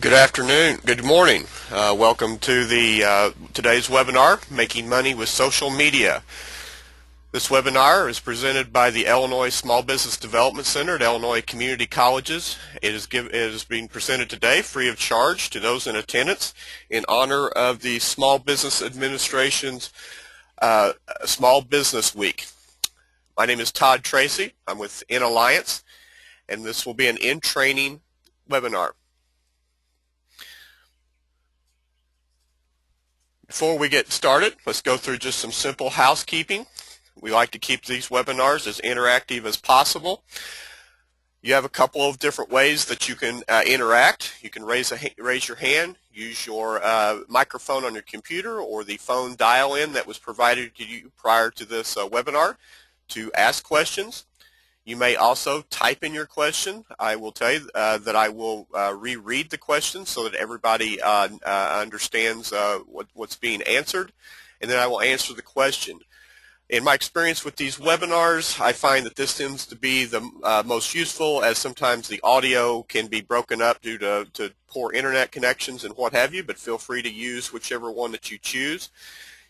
Good afternoon. Good morning. Welcome to the today's webinar, Making Money with Social Media. This webinar is presented by the Illinois Small Business Development Center at Illinois Community Colleges. It is being presented today free of charge to those in attendance in honor of the Small Business Administration's Small Business Week. My name is Todd Tracy. I'm with In Alliance, and this will be an in-training webinar. Before we get started, let's go through just some simple housekeeping. We like to keep these webinars as interactive as possible. You have a couple of different ways that you can interact. You can raise your hand, use your microphone on your computer or the phone dial-in that was provided to you prior to this webinar to ask questions. You may also type in your question. I will tell you that I will reread the question so that everybody understands what's being answered, and then I will answer the question. In my experience with these webinars, I find that this tends to be the most useful, as sometimes the audio can be broken up due to poor internet connections and what have you, but feel free to use whichever one that you choose.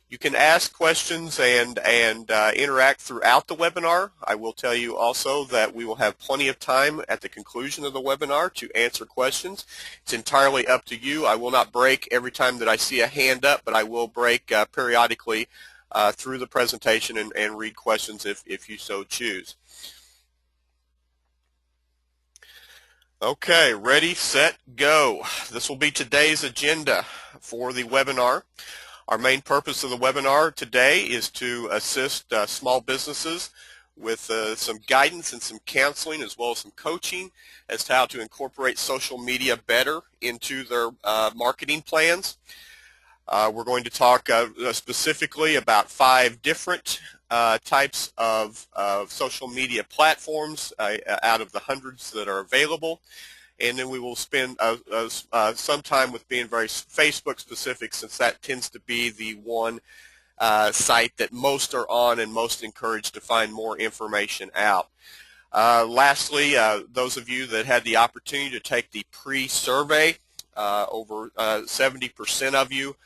You can ask questions and interact throughout the webinar. I will tell you also that we will have plenty of time at the conclusion of the webinar to answer questions. It's entirely up to you. I will not break every time that I see a hand up, but I will break periodically through the presentation and read questions if you so choose. Okay, ready, set, go. This will be today's agenda for the webinar. Our main purpose of the webinar today is to assist small businesses with some guidance and some counseling, as well as some coaching as to how to incorporate social media better into their marketing plans. We're going to talk specifically about 5 different types of social media platforms out of the hundreds that are available. And then we will spend some time with being very Facebook specific, since that tends to be the one site that most are on and most encouraged to find more information out. Lastly, those of you that had the opportunity to take the pre-survey, over 70% of you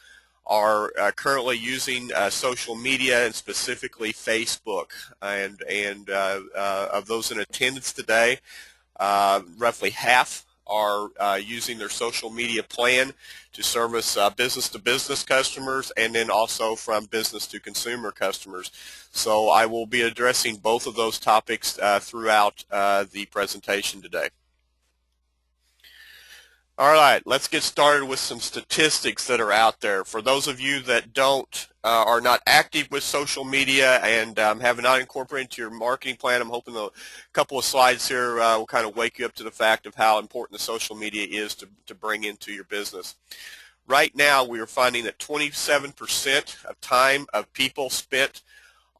are currently using social media, and specifically Facebook. And of those in attendance today, roughly half are using their social media plan to service business-to-business customers, and then also from business-to-consumer customers. So I will be addressing both of those topics throughout the presentation today. All right, let's get started with some statistics that are out there. For those of you that are not active with social media and have not incorporated into your marketing plan, I'm hoping a couple of slides here will kind of wake you up to the fact of how important the social media is to bring into your business. Right now, we are finding that 27% of time of people spent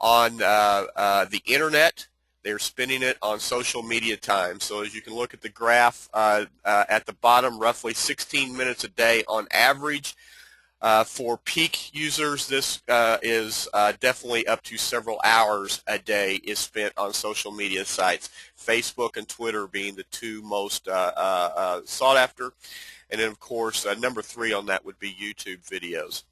on the internet, they're spending it on social media time. So as you can look at the graph at the bottom, roughly 16 minutes a day on average. For peak users, this is definitely up to several hours a day is spent on social media sites, Facebook and Twitter being the 2 most sought after. And then, of course, number 3 on that would be YouTube videos.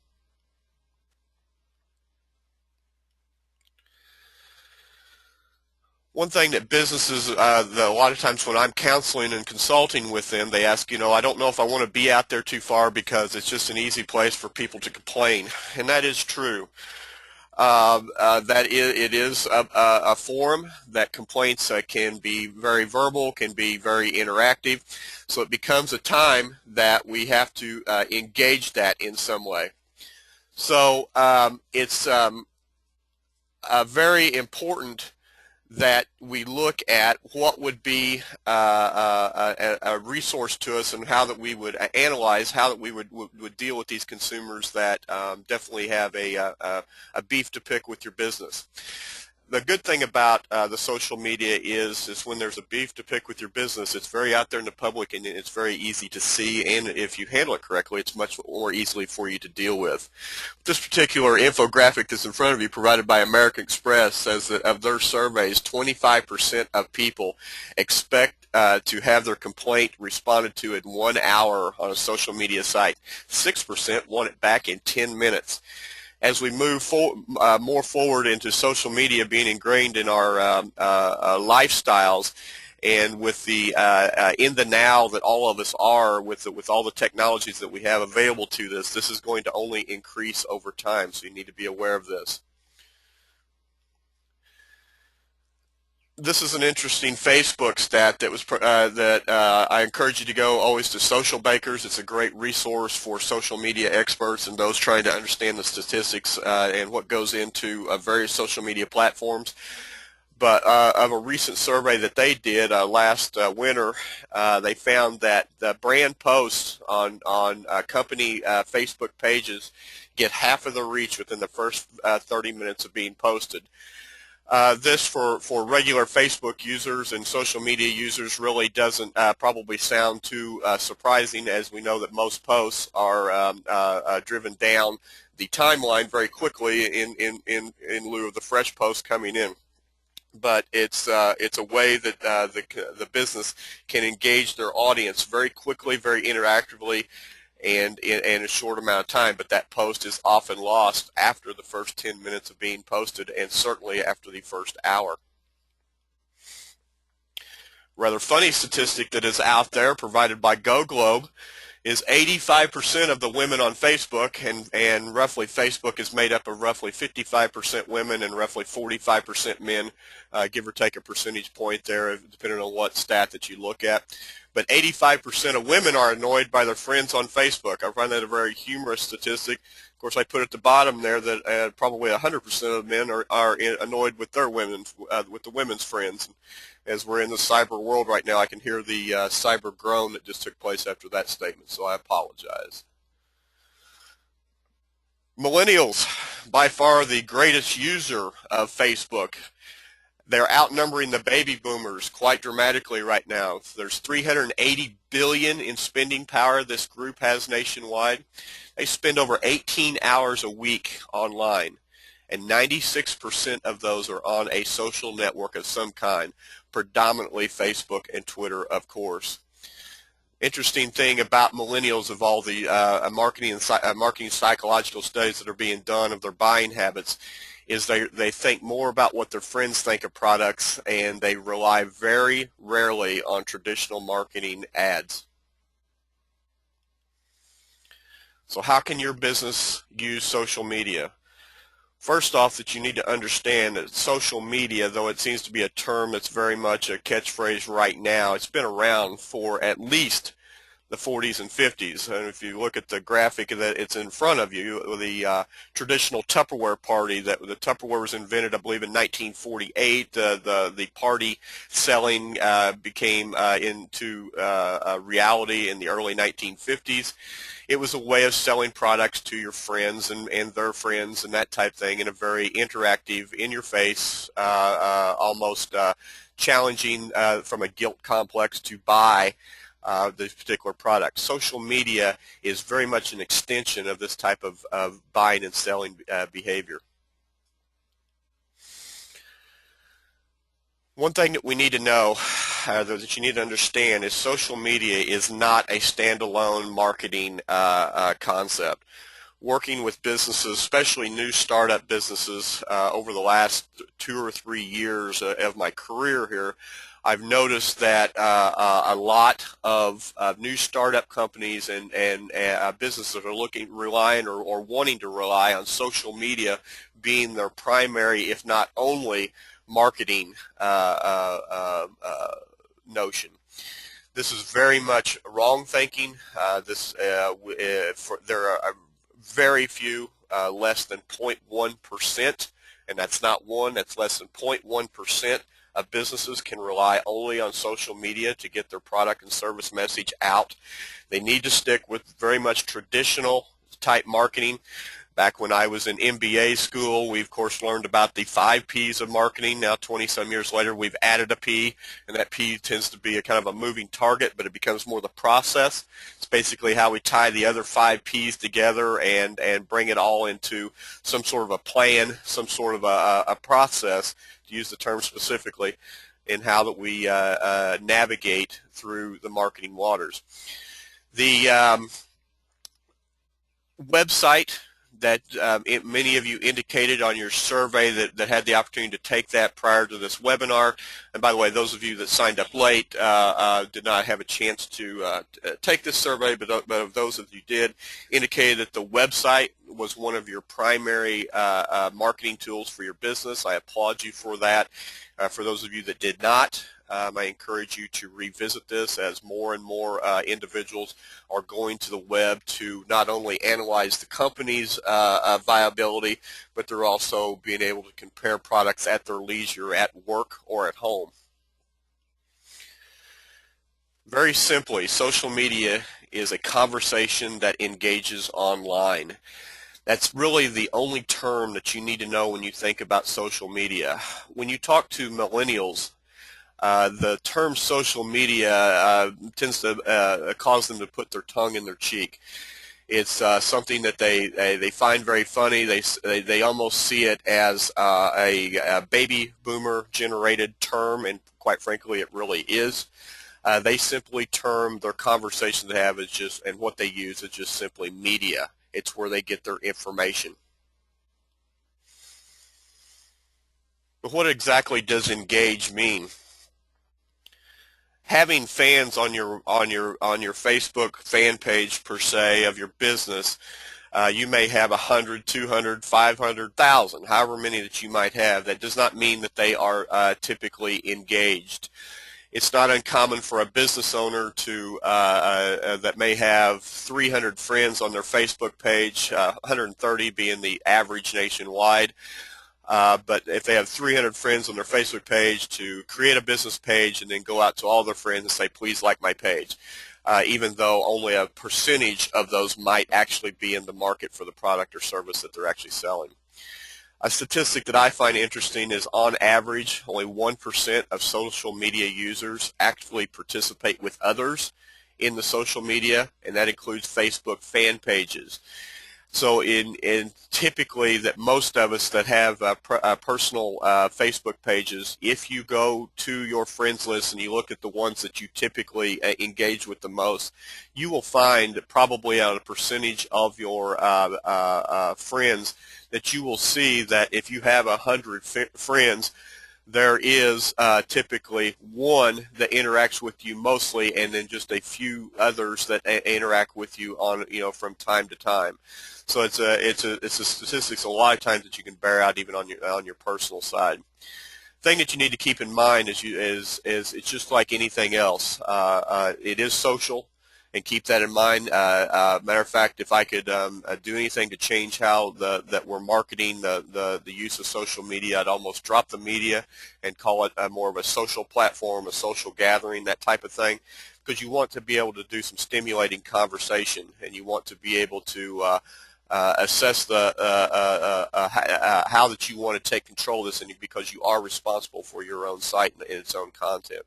One thing that businesses, a lot of times when I'm counseling and consulting with them, they ask, I don't know if I want to be out there too far because it's just an easy place for people to complain. And that is true. It is a forum that complaints can be very verbal, can be very interactive. So it becomes a time that we have to engage that in some way. So it's very important that we look at what would be a resource to us, and how that we would analyze how that we would deal with these consumers that definitely have a beef to pick with your business. The good thing about the social media is when there's a beef to pick with your business, it's very out there in the public, and it's very easy to see, and if you handle it correctly, it's much more easily for you to deal with. This particular infographic that's in front of you, provided by American Express, says that of their surveys, 25% of people expect to have their complaint responded to in 1 hour on a social media site. 6% want it back in 10 minutes. As we move more forward into social media being ingrained in our lifestyles, and with the in the now that all of us are, with all the technologies that we have available to this is going to only increase over time, so you need to be aware of this. This is an interesting Facebook stat that was I encourage you to go always to Social Bakers. It's a great resource for social media experts and those trying to understand the statistics and what goes into various social media platforms. But of a recent survey that they did last winter, they found that the brand posts on company Facebook pages get half of the reach within the first 30 minutes of being posted. This for regular Facebook users and social media users really doesn't probably sound too surprising, as we know that most posts are driven down the timeline very quickly in lieu of the fresh posts coming in. But it's a way that the business can engage their audience very quickly, very interactively, and in a short amount of time. But that post is often lost after the first 10 minutes of being posted, and certainly after the first hour. Rather funny statistic that is out there, provided by GoGlobe, is 85% of the women on Facebook, and roughly Facebook is made up of roughly 55% women and roughly 45% men, give or take a percentage point there, depending on what stat that you look at. But 85% of women are annoyed by their friends on Facebook. I find that a very humorous statistic. Of course, I put at the bottom there that probably 100% of men are annoyed with their with the women's friends. As we're in the cyber world right now, I can hear the cyber groan that just took place after that statement, so I apologize. Millennials, by far the greatest user of Facebook. They're outnumbering the baby boomers quite dramatically right now. There's $380 billion in spending power this group has nationwide. They spend over 18 hours a week online, and 96% of those are on a social network of some kind, predominantly Facebook and Twitter, of course. Interesting thing about millennials, of all the marketing psychological studies that are being done of their buying habits, is they think more about what their friends think of products, and they rely very rarely on traditional marketing ads. So how can your business use social media? First off, that you need to understand that social media, though it seems to be a term that's very much a catchphrase right now, it's been around for at least the 40s and 50s. And if you look at the graphic that it's in front of you, the traditional Tupperware party, that the Tupperware was invented, I believe, in 1948. The party selling became into reality in the early 1950s. It was a way of selling products to your friends and their friends and that type thing in a very interactive, in-your-face, almost challenging from a guilt complex to buy this particular product. Social media is very much an extension of this type of buying and selling behavior. One thing that we need to know, that you need to understand, is social media is not a standalone marketing concept. Working with businesses, especially new startup businesses, over the last 2 or 3 years of my career here, I've noticed that a lot of new startup companies and businesses are relying or wanting to rely on social media being their primary, if not only, marketing notion. This is very much wrong thinking. There are very few, less than 0.1%, and that's not one, that's less than 0.1% of businesses can rely only on social media to get their product and service message out. They need to stick with very much traditional type marketing. Back when I was in MBA school, we of course learned about the 5 Ps of marketing. Now 20-some years later, we've added a P, and that P tends to be a kind of a moving target, but it becomes more the process. It's basically how we tie the other 5 Ps together and bring it all into some sort of a plan, some sort of a process, to use the term specifically. in how that we navigate through the marketing waters. The website that many of you indicated on your survey that had the opportunity to take that prior to this webinar. And by the way, those of you that signed up late did not have a chance to take this survey, but of those of you did, indicated that the website was one of your primary marketing tools for your business. I applaud you for that. For those of you that did not, I encourage you to revisit this as more and more individuals are going to the web to not only analyze the company's viability, but they're also being able to compare products at their leisure at work or at home. Very simply, social media is a conversation that engages online. That's really the only term that you need to know when you think about social media. When you talk to millennials, the term social media tends to cause them to put their tongue in their cheek. It's something that they find very funny. They almost see it as a baby boomer generated term, and quite frankly, it really is. They simply term their conversation they have as just, and what they use is just simply media. It's where they get their information. But what exactly does engage mean? Having fans on your Facebook fan page per se of your business, you may have 100, 200, 500,000, however many that you might have. That does not mean that they are typically engaged. It's not uncommon for a business owner to that may have 300 friends on their Facebook page, 130 being the average nationwide. But if they have 300 friends on their Facebook page, to create a business page and then go out to all their friends and say, please like my page, even though only a percentage of those might actually be in the market for the product or service that they're actually selling. A statistic that I find interesting is on average, only 1% of social media users actively participate with others in the social media, and that includes Facebook fan pages. So in typically that most of us that have personal Facebook pages, if you go to your friends list and you look at the ones that you typically engage with the most, you will find probably on a percentage of your friends that you will see that if you have 100 friends, there is typically one that interacts with you mostly, and then just a few others that interact with you on from time to time. So it's a statistics a lot of times that you can bear out even on your personal side. Thing that you need to keep in mind is it's just like anything else. It is social, and keep that in mind. Matter of fact, if I could do anything to change how that we're marketing the use of social media, I'd almost drop the media and call it more of a social platform, a social gathering, that type of thing, because you want to be able to do some stimulating conversation, and you want to be able to assess the how that you want to take control of this, and because you are responsible for your own site and its own content.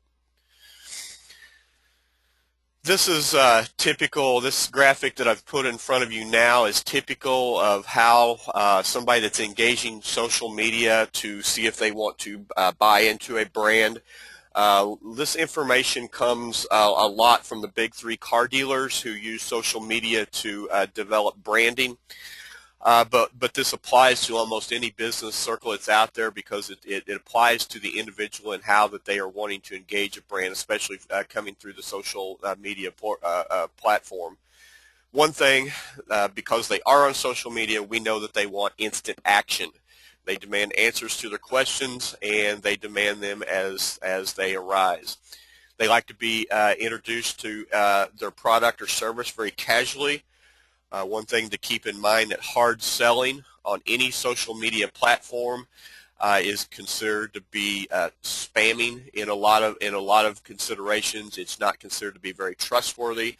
This is typical. This graphic that I've put in front of you now is typical of how somebody that's engaging social media to see if they want to buy into a brand. This information comes a lot from the big three car dealers who use social media to develop branding. But this applies to almost any business circle that's out there, because it applies to the individual and how that they are wanting to engage a brand, especially coming through the social media platform. One thing, because they are on social media, we know that they want instant action. They demand answers to their questions, and they demand them as they arise. They like to be introduced to their product or service very casually. One thing to keep in mind, that hard selling on any social media platform is considered to be spamming in a lot of considerations. It's not considered to be very trustworthy,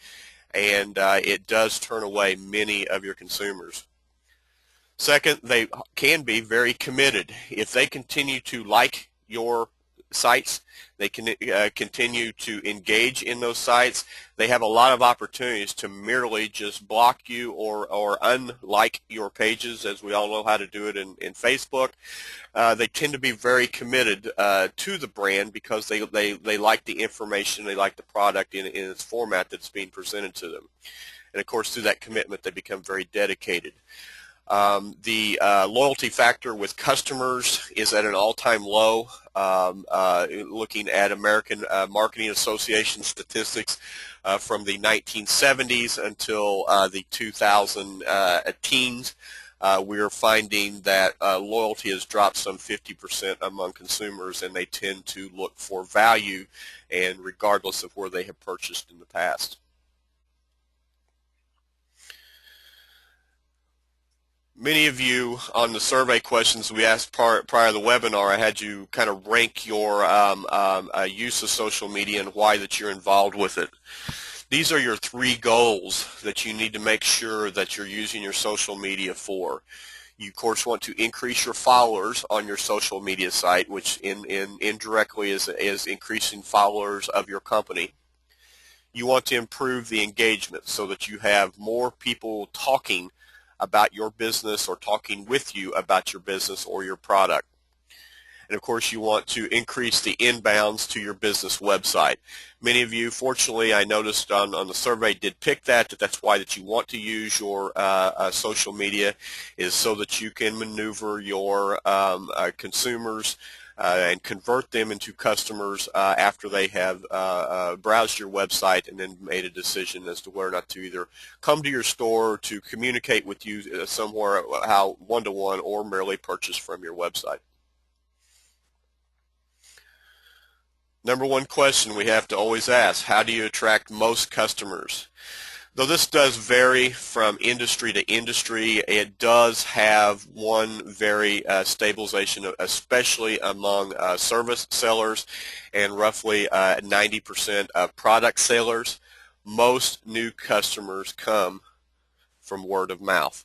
and it does turn away many of your consumers. Second, they can be very committed. If they continue to like your sites. They can continue to engage in those sites. They have a lot of opportunities to merely just block you or unlike your pages, as we all know how to do it in Facebook. They tend to be very committed to the brand because they like the information, they like the product in its format that's being presented to them. And of course, through that commitment, they become very dedicated. The loyalty factor with customers is at an all-time low. Looking at American Marketing Association statistics from the 1970s until the 2000 teens, we are finding that loyalty has dropped some 50% among consumers, and they tend to look for value, and regardless of where they have purchased in the past. Many of you on the survey questions we asked prior to the webinar, I had you kind of rank your use of social media and why that you're involved with it. These are your 3 goals that you need to make sure that you're using your social media for. You, of course, want to increase your followers on your social media site, which indirectly is increasing followers of your company. You want to improve the engagement so that you have more people talking about your business or talking with you about your business or your product. And of course, you want to increase the inbounds to your business website. Many of you, fortunately, I noticed on the survey did pick that's why that you want to use your social media, is so that you can maneuver your consumers and convert them into customers after they have browsed your website and then made a decision as to whether or not to either come to your store, to communicate with you somewhere, how one-to-one, or merely purchase from your website. Number 1 question we have to always ask: how do you attract most customers? Though this does vary from industry to industry, it does have one very stabilization, especially among service sellers and roughly 90% of product sellers. Most new customers come from word of mouth.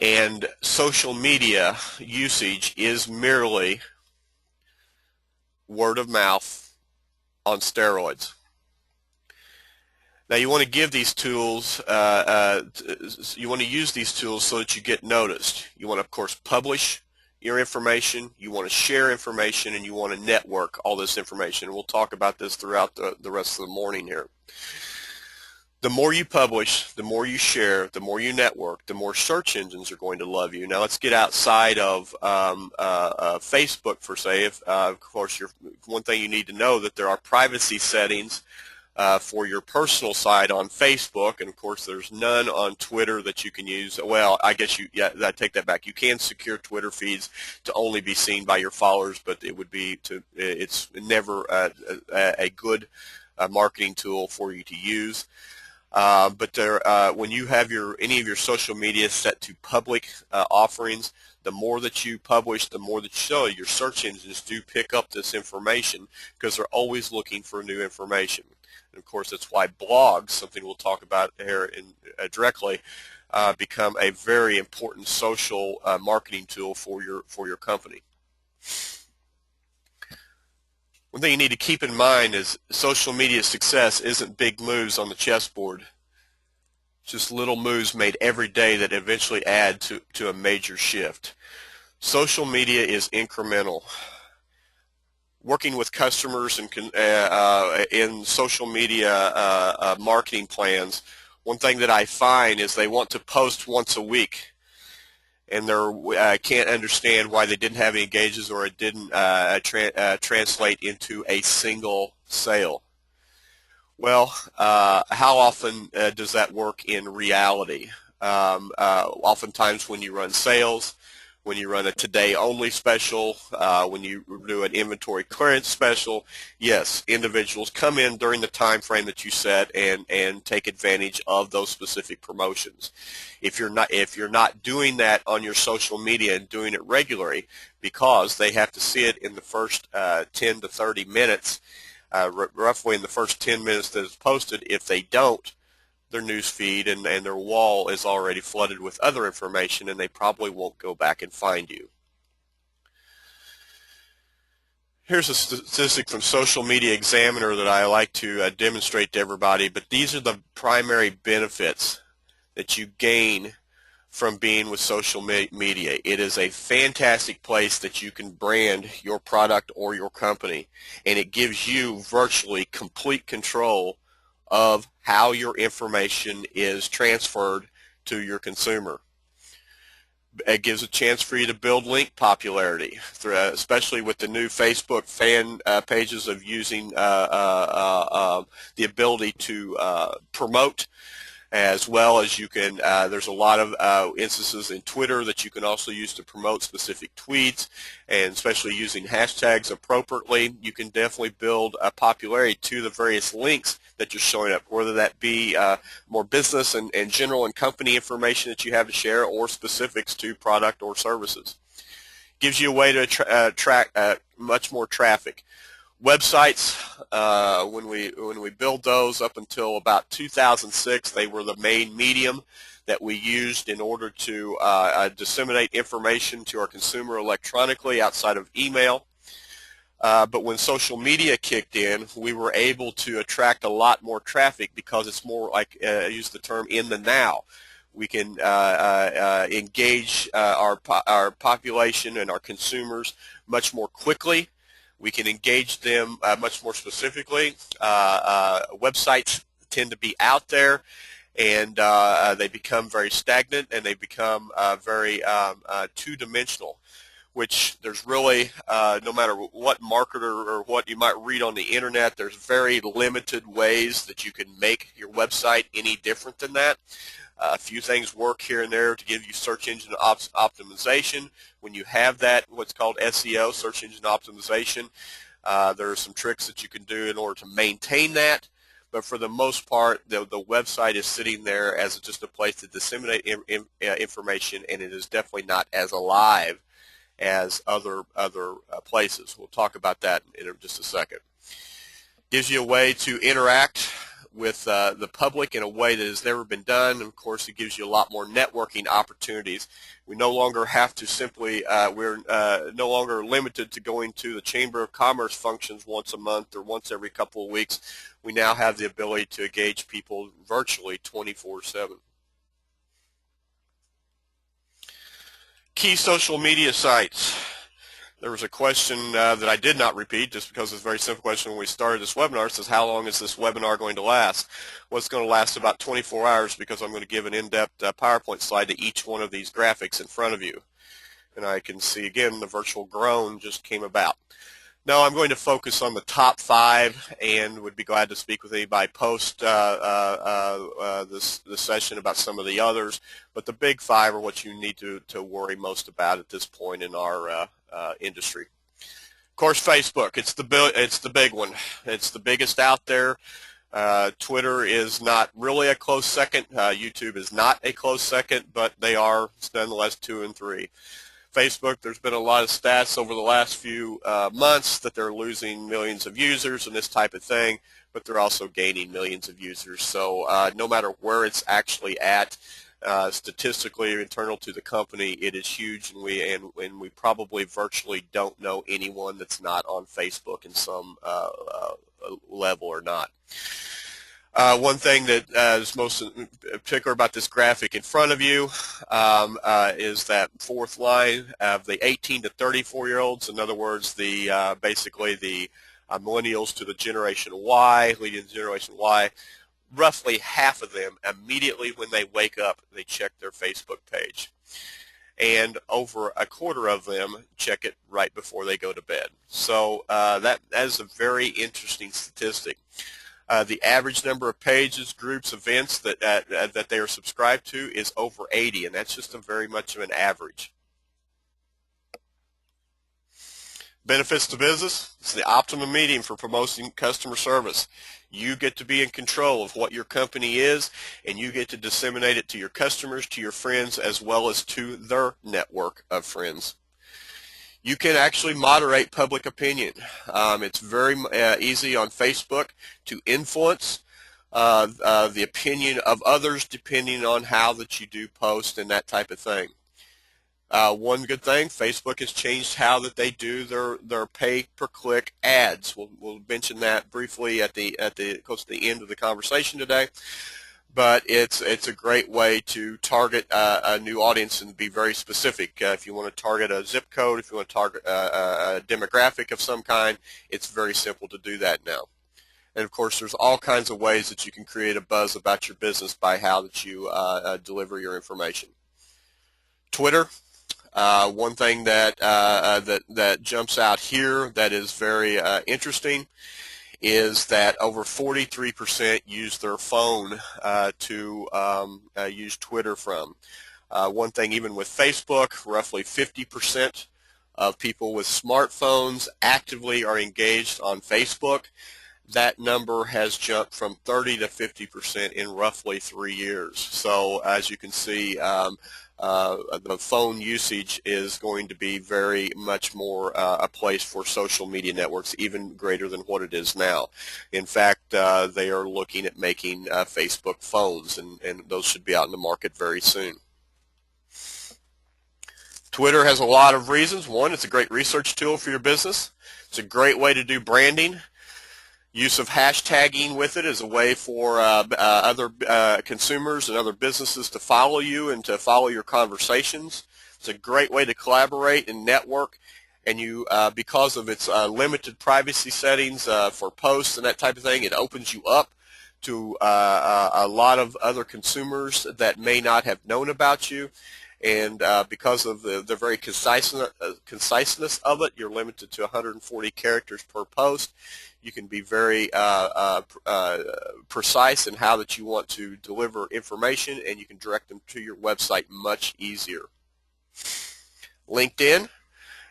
And social media usage is merely word of mouth on steroids. Now, you want to give these tools, you want to use these tools so that you get noticed. You want to, of course, publish your information, you want to share information, and you want to network all this information. We'll talk about this throughout the rest of the morning here. The more you publish, the more you share, the more you network, the more search engines are going to love you. Now let's get outside of Facebook, for say. Of course, one thing you need to know that there are privacy settings for your personal site on Facebook, and of course there's none on Twitter that you can use. Well, I guess I take that back. You can secure Twitter feeds to only be seen by your followers, but it's never a good marketing tool for you to use. But when you have any of your social media set to public offerings, the more that you publish, the more that you show, your search engines do pick up this information because they're always looking for new information. And of course, that's why blogs, something we'll talk about here directly, become a very important social marketing tool for your company. One thing you need to keep in mind is social media success isn't big moves on the chessboard. It's just little moves made every day that eventually add to a major shift. Social media is incremental. Working with customers in social media marketing plans, one thing that I find is they want to post once a week, and they can't understand why they didn't have any engages or it didn't translate into a single sale. Well, how often does that work in reality? Oftentimes when you run sales, when you run a today-only special, when you do an inventory clearance special, yes, individuals come in during the time frame that you set and take advantage of those specific promotions. If you're not doing that on your social media and doing it regularly, because they have to see it in the first 10 to 30 minutes, roughly in the first 10 minutes that it's posted, if they don't, their news feed and their wall is already flooded with other information, and they probably won't go back and find you. Here's a statistic from Social Media Examiner that I like to demonstrate to everybody, but these are the primary benefits that you gain from being with social media. It is a fantastic place that you can brand your product or your company, and it gives you virtually complete control of how your information is transferred to your consumer. It gives a chance for you to build link popularity, especially with the new Facebook fan pages of using the ability to promote, as well as you can, there's a lot of instances in Twitter that you can also use to promote specific tweets, and especially using hashtags appropriately, you can definitely build a popularity to the various links that you're showing up, whether that be more business and general and company information that you have to share, or specifics to product or services. Gives you a way to attract much more traffic. Websites, when we build those up until about 2006, they were the main medium that we used in order to disseminate information to our consumer electronically outside of email. But when social media kicked in, we were able to attract a lot more traffic because it's more like, I use the term, in the now. We can engage our population and our consumers much more quickly. We can engage them much more specifically. Websites tend to be out there, and they become very stagnant, and they become very two-dimensional, which there's really, no matter what marketer or what you might read on the internet, there's very limited ways that you can make your website any different than that. A few things work here and there to give you search engine optimization. When you have that, what's called SEO, search engine optimization, there are some tricks that you can do in order to maintain that. But for the most part, the website is sitting there as just a place to disseminate information, and it is definitely not as alive as other places. We'll talk about that in just a second. Gives you a way to interact with the public in a way that has never been done. And of course, it gives you a lot more networking opportunities. We no longer have to simply, we're no longer limited to going to the Chamber of Commerce functions once a month or once every couple of weeks. We now have the ability to engage people virtually 24/7. Key social media sites. There was a question that I did not repeat, just because it's a very simple question when we started this webinar. It says, how long is this webinar going to last? Well, it's going to last about 24 hours because I'm going to give an in-depth PowerPoint slide to each one of these graphics in front of you. And I can see, again, the virtual groan just came about. Now I'm going to focus on the top 5 and would be glad to speak with anybody post this session about some of the others. But the big 5 are what you need to worry most about at this point in our industry. Of course, Facebook. It's the big one. It's the biggest out there. Twitter is not really a close second. YouTube is not a close second, but they are nonetheless 2 and 3. Facebook, there's been a lot of stats over the last few months that they're losing millions of users and this type of thing, but they're also gaining millions of users. So no matter where it's actually at, statistically internal to the company, it is huge, and we probably virtually don't know anyone that's not on Facebook in some level or not. One thing that is most particular about this graphic in front of you is that 4th line of the 18 to 34-year-olds. In other words, the basically the millennials to the Generation Y, leading the Generation Y. Roughly half of them, immediately when they wake up, they check their Facebook page. And over a quarter of them check it right before they go to bed. So that is a very interesting statistic. The average number of pages, groups, events that they are subscribed to is over 80, and that's just very much of an average. Benefits to business: it's the optimum medium for promoting customer service. You get to be in control of what your company is, and you get to disseminate it to your customers, to your friends, as well as to their network of friends. You can actually moderate public opinion. It's very easy on Facebook to influence the opinion of others depending on how that you do post and that type of thing. One good thing, Facebook has changed how that they do their pay-per-click ads. We'll mention that briefly close to the end of the conversation today. But it's a great way to target a new audience and be very specific. If you want to target a zip code, if you want to target a demographic of some kind, it's very simple to do that now. And of course, there's all kinds of ways that you can create a buzz about your business by how that you deliver your information. Twitter. One thing that jumps out here that is very interesting is that over 43% use their phone to use Twitter from. One thing, even with Facebook, roughly 50% of people with smartphones actively are engaged on Facebook. That number has jumped from 30 to 50% in roughly 3 years. So as you can see, the phone usage is going to be very much more a place for social media networks, even greater than what it is now. In fact, they are looking at making Facebook phones, and those should be out in the market very soon. Twitter has a lot of reasons. One, it's a great research tool for your business. It's a great way to do branding. Use of hashtagging with it is a way for other consumers and other businesses to follow you and to follow your conversations. It's a great way to collaborate and network, and you, because of its limited privacy settings for posts and that type of thing, it opens you up to a lot of other consumers that may not have known about you. And because of the very conciseness of it, you're limited to 140 characters per post. You can be very precise in how that you want to deliver information, and you can direct them to your website much easier. LinkedIn,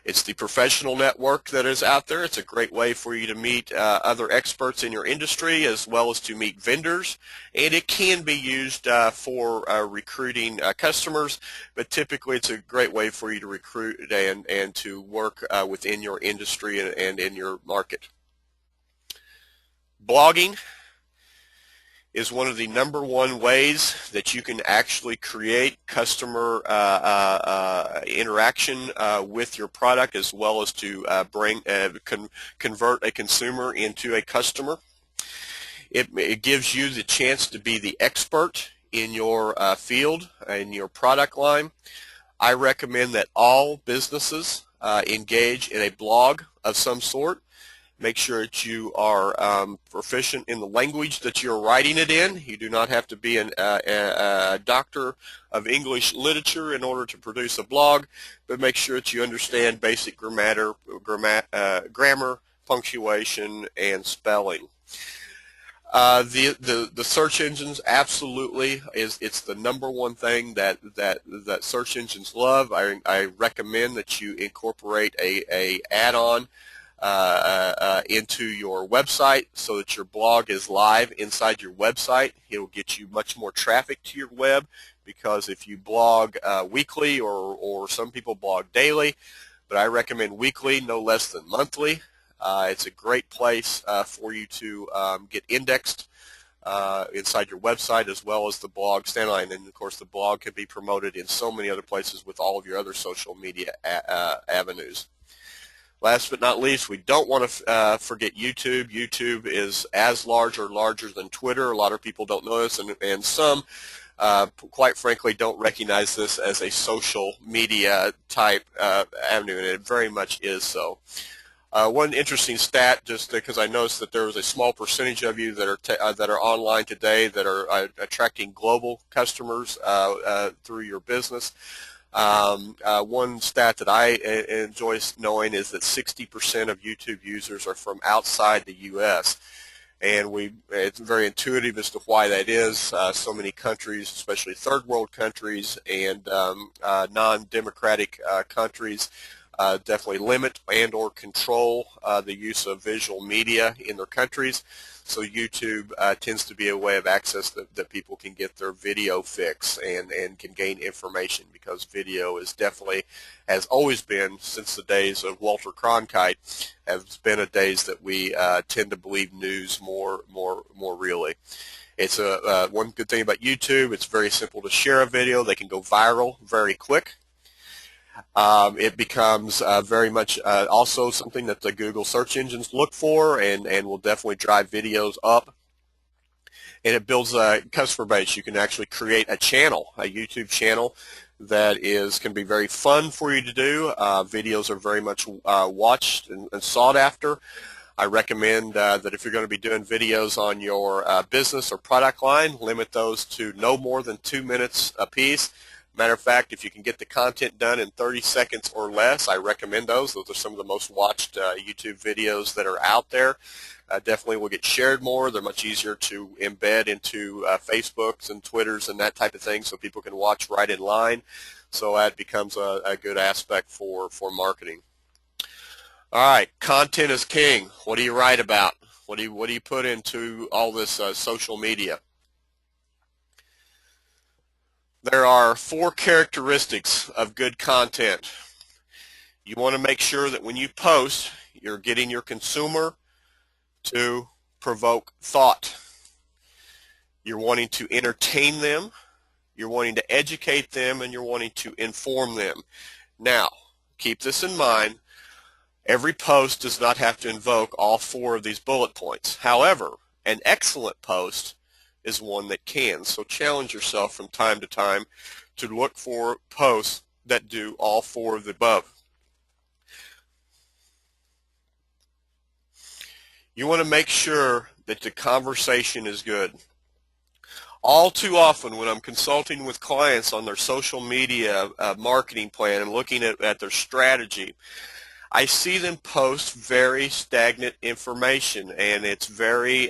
it's the professional network that is out there. It's a great way for you to meet other experts in your industry as well as to meet vendors, and it can be used for recruiting customers, but typically it's a great way for you to recruit and to work within your industry and in your market. Blogging is one of the #1 ways that you can actually create customer interaction with your product, as well as to convert a consumer into a customer. It gives you the chance to be the expert in your field, in your product line. I recommend that all businesses engage in a blog of some sort. Make sure that you are proficient in the language that you're writing it in. You do not have to be a doctor of English literature in order to produce a blog, but make sure that you understand basic grammar, punctuation, and spelling. The search engines, absolutely, it's the #1 thing that search engines love. I recommend that you incorporate a add-on into your website so that your blog is live inside your website. It will get you much more traffic to your web, because if you blog weekly, or some people blog daily, but I recommend weekly, no less than monthly. It's a great place for you to get indexed inside your website, as well as the blog standalone. And of course, the blog can be promoted in so many other places with all of your other social media avenues. Last but not least, we don't want to forget YouTube. YouTube is as large or larger than Twitter. A lot of people don't know this, and some, quite frankly, don't recognize this as a social media type avenue, and it very much is so. One interesting stat, just because I noticed that there was a small percentage of you that are online today that are attracting global customers through your business. One stat that I enjoy knowing is that 60% of YouTube users are from outside the U.S. And it's very intuitive as to why that is. So many countries, especially third world countries and non-democratic countries, definitely limit and or control the use of visual media in their countries. So YouTube tends to be a way of access that people can get their video fix and can gain information, because video is definitely, has always been, since the days of Walter Cronkite, has been a days that we tend to believe news more really. It's one good thing about YouTube, it's very simple to share a video. They can go viral very quick. It becomes very much also something that the Google search engines look for, and will definitely drive videos up. And it builds a customer base. You can actually create a channel, a YouTube channel that can be very fun for you to do. Videos are very much watched and sought after. I recommend that if you're going to be doing videos on your business or product line, limit those to no more than 2 minutes a piece. Matter of fact, if you can get the content done in 30 seconds or less, I recommend those. Those are some of the most watched YouTube videos that are out there. Definitely will get shared more. They're much easier to embed into Facebooks and Twitters and that type of thing, so people can watch right in line. So that becomes a good aspect for marketing. All right, content is king. What do you write about? What do you put into all this social media? There are 4 characteristics of good content. You want to make sure that when you post, you're getting your consumer to provoke thought. You're wanting to entertain them, you're wanting to educate them, and you're wanting to inform them. Now, keep this in mind. Every post does not have to invoke all 4 of these bullet points. However, an excellent post is one that can. So challenge yourself from time to time to look for posts that do all 4 of the above. You want to make sure that the conversation is good. All too often when I'm consulting with clients on their social media marketing plan and looking at their strategy, I see them post very stagnant information, and it's very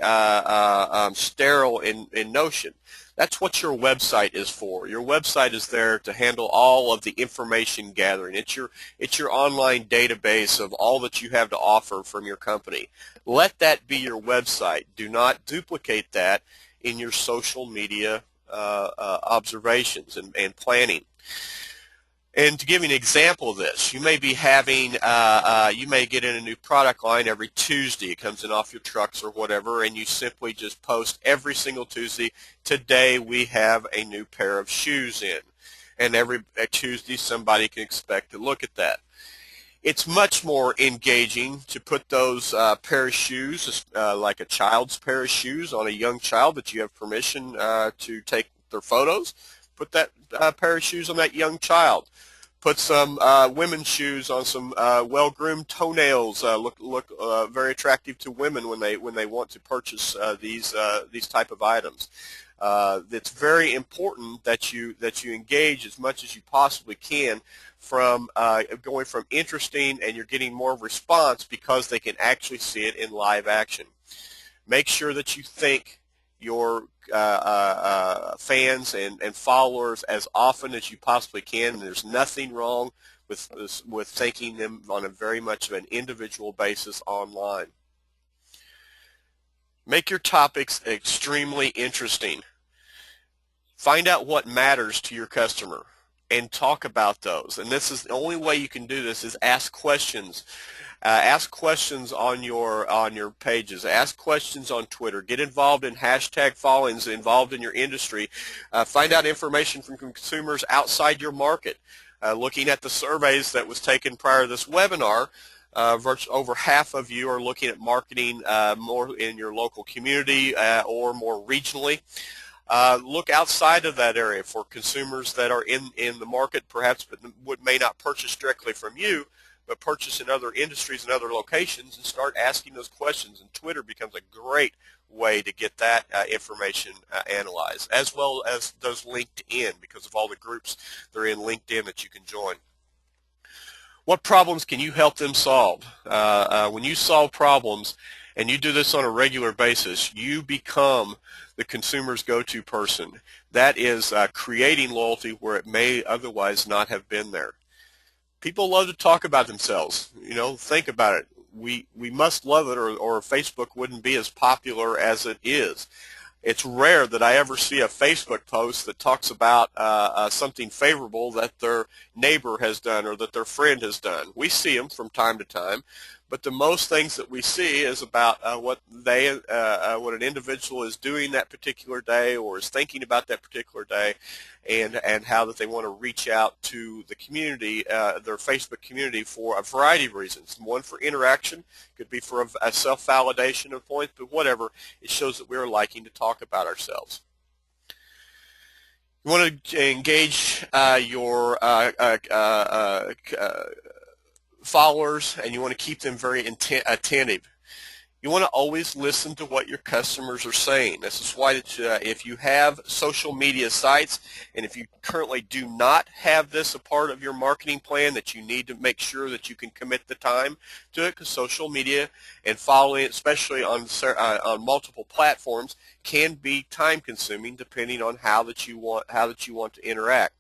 sterile in notion. That's what your website is for. Your website is there to handle all of the information gathering. It's your online database of all that you have to offer from your company. Let that be your website. Do not duplicate that in your social media observations and planning. And to give you an example of this, you may be having, you may get in a new product line every Tuesday. It comes in off your trucks or whatever, and you simply just post every single Tuesday, today we have a new pair of shoes in. And every Tuesday somebody can expect to look at that. It's much more engaging to put those pair of shoes, like a child's pair of shoes on a young child that you have permission to take their photos. Put that pair of shoes on that young child. Put some women's shoes on some well-groomed toenails. Look very attractive to women when they want to purchase these type of items. It's very important that you engage as much as you possibly can from going from interesting, and you're getting more response because they can actually see it in live action. Make sure that you thank your fans and followers as often as you possibly can. And there's nothing wrong with thanking them on a very much of an individual basis online. Make your topics extremely interesting. Find out what matters to your customer and talk about those. And this is the only way you can do this, is ask questions. Ask questions on your pages. Ask questions on Twitter. Get involved in hashtag followings involved in your industry. Find out information from consumers outside your market. Looking at the surveys that was taken prior to this webinar, over half of you are looking at marketing more in your local community or more regionally. Look outside of that area for consumers that are in the market, perhaps, but may not purchase directly from you, but purchase in other industries and other locations, and start asking those questions. And Twitter becomes a great way to get that information analyzed, as well as does LinkedIn, because of all the groups that are in LinkedIn that you can join. What problems can you help them solve? When you solve problems, and you do this on a regular basis, you become the consumer's go-to person. That is creating loyalty where it may otherwise not have been there. People love to talk about themselves. You know, think about it. We must love it, or Facebook wouldn't be as popular as it is. It's rare that I ever see a Facebook post that talks about something favorable that their neighbor has done or that their friend has done. We see them from time to time, but the most things that we see is about what an individual is doing that particular day or is thinking about that particular day, and how that they want to reach out to the community, their Facebook community, for a variety of reasons. One, for interaction, could be for a self-validation of points, but whatever, it shows that we're liking to talk about ourselves. You want to engage your followers, and you want to keep them very attentive. You want to always listen to what your customers are saying. This is why if you have social media sites, and if you currently do not have this a part of your marketing plan, that you need to make sure that you can commit the time to it, because social media and following it, especially on multiple platforms, can be time consuming depending on how that you want to interact.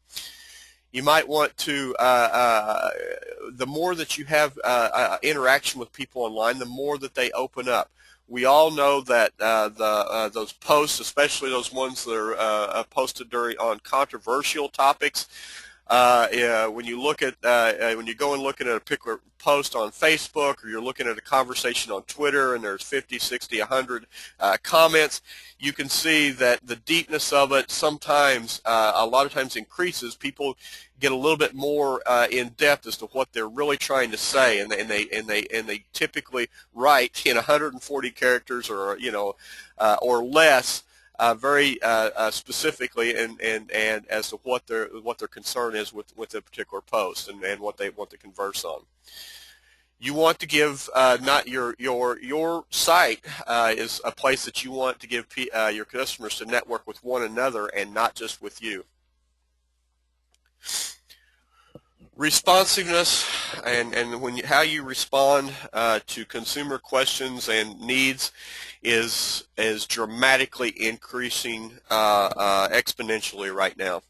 You might want to, the more that you have interaction with people online, the more that they open up. We all know that those posts, especially those ones that are posted on controversial topics, when you look at when you go and look at a particular post on Facebook, or you're looking at a conversation on Twitter and there's 50, 60, 100 comments, you can see that the deepness of it sometimes, a lot of times, increases. People get a little bit more in depth as to what they're really trying to say, and they typically write in 140 characters or or less, very specifically, and as to what their concern is with a particular post, and what they want to converse on. You want to give not your site is a place that you want to give your customers to network with one another and not just with you. Responsiveness and how you respond to consumer questions and needs is dramatically increasing exponentially right now.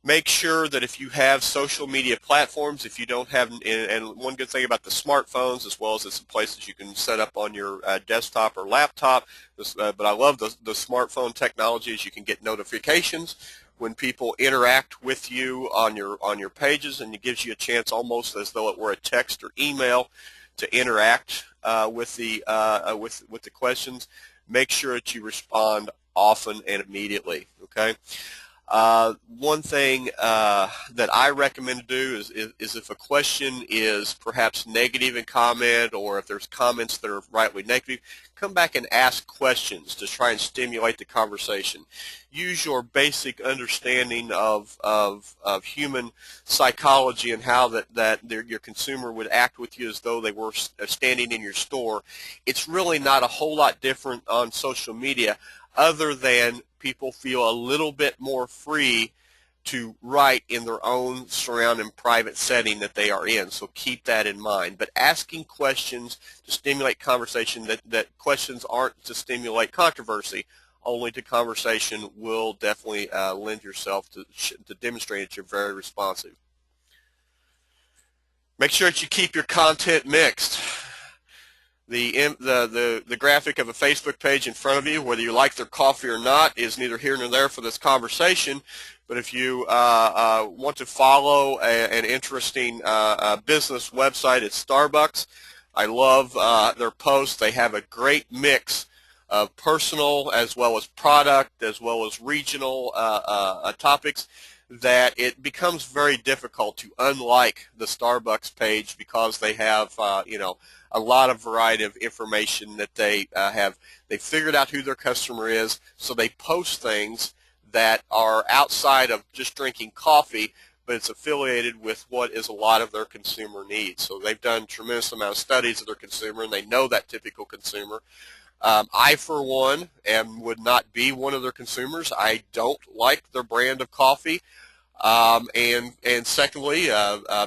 Make sure that if you have social media platforms, if you don't have, and one good thing about the smartphones, as well as it's places you can set up on your desktop or laptop, but I love the smartphone technology, is you can get notifications when people interact with you on your pages, and it gives you a chance, almost as though it were a text or email, to interact with the questions. Make sure that you respond often and immediately. Okay. One thing that I recommend to do is if a question is perhaps negative in comment, or if there's comments that are rightly negative, come back and ask questions to try and stimulate the conversation. Use your basic understanding of human psychology and how your consumer would act with you as though they were standing in your store. It's really not a whole lot different on social media, other than people feel a little bit more free to write in their own surrounding private setting that they are in. So keep that in mind. But asking questions to stimulate conversation, that questions aren't to stimulate controversy, only to conversation, will definitely lend yourself to demonstrate that you're very responsive. Make sure that you keep your content mixed. The graphic of a Facebook page in front of you, whether you like their coffee or not, is neither here nor there for this conversation. But if you want to follow an interesting business website, it's Starbucks. I love their posts. They have a great mix of personal as well as product as well as regional topics, that it becomes very difficult to unlike the Starbucks page, because they have a lot of variety of information that they have. They figured out who their customer is, so they post things that are outside of just drinking coffee, but it's affiliated with what is a lot of their consumer needs. So they've done a tremendous amount of studies of their consumer, and they know that typical consumer. I, for one, would not be one of their consumers. I don't like their brand of coffee. And secondly,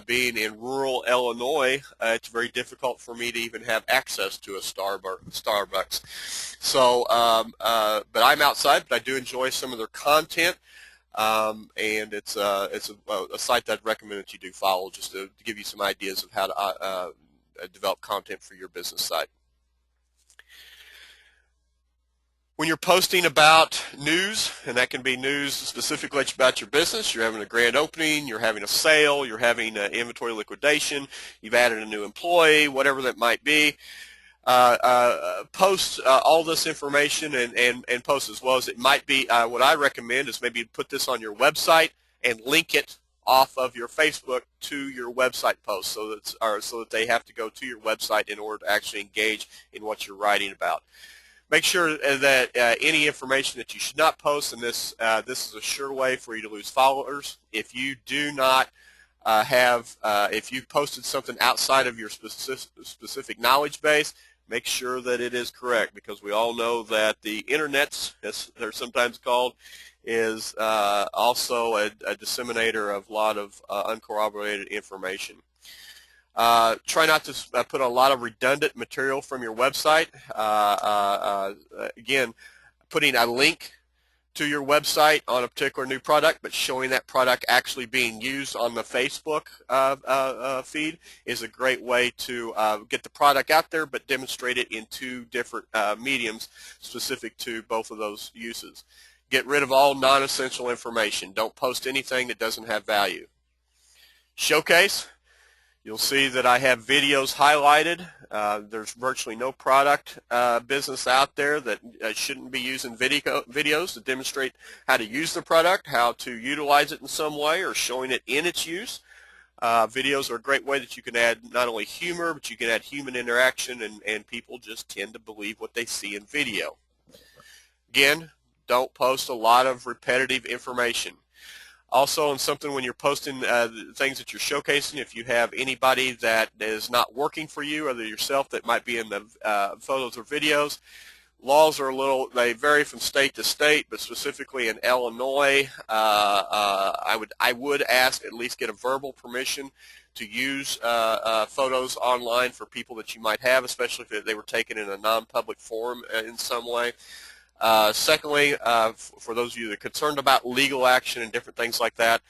being in rural Illinois, it's very difficult for me to even have access to a Starbucks. So, but I'm outside, but I do enjoy some of their content, and it's a site that I'd recommend that you do follow, just to give you some ideas of how to develop content for your business site. When you're posting about news, and that can be news specifically about your business, you're having a grand opening, you're having a sale, you're having inventory liquidation, you've added a new employee, whatever that might be, post all this information and post as well as it might be. What I recommend is maybe put this on your website and link it off of your Facebook to your website post so that they have to go to your website in order to actually engage in what you're writing about. Make sure that any information that you should not post, and this is a sure way for you to lose followers. If you do not if you posted something outside of your specific knowledge base, make sure that it is correct, because we all know that the internets, as they're sometimes called, is also a disseminator of a lot of uncorroborated information. Try not to put a lot of redundant material from your website. Again, putting a link to your website on a particular new product, but showing that product actually being used on the Facebook feed is a great way to get the product out there, but demonstrate it in two different mediums specific to both of those uses. Get rid of all non-essential information. Don't post anything that doesn't have value. Showcase. You'll see that I have videos highlighted. There's virtually no product business out there that shouldn't be using videos to demonstrate how to use the product, how to utilize it in some way, or showing it in its use. Videos are a great way that you can add not only humor, but you can add human interaction, and people just tend to believe what they see in video. Again, don't post a lot of repetitive information. Also, on something when you're posting things that you're showcasing, if you have anybody that is not working for you, other yourself, that might be in the photos or videos, laws are they vary from state to state, but specifically in Illinois, I would ask at least get a verbal permission to use photos online for people that you might have, especially if they were taken in a non-public forum in some way. Secondly, for those of you that are concerned about legal action and different things like that,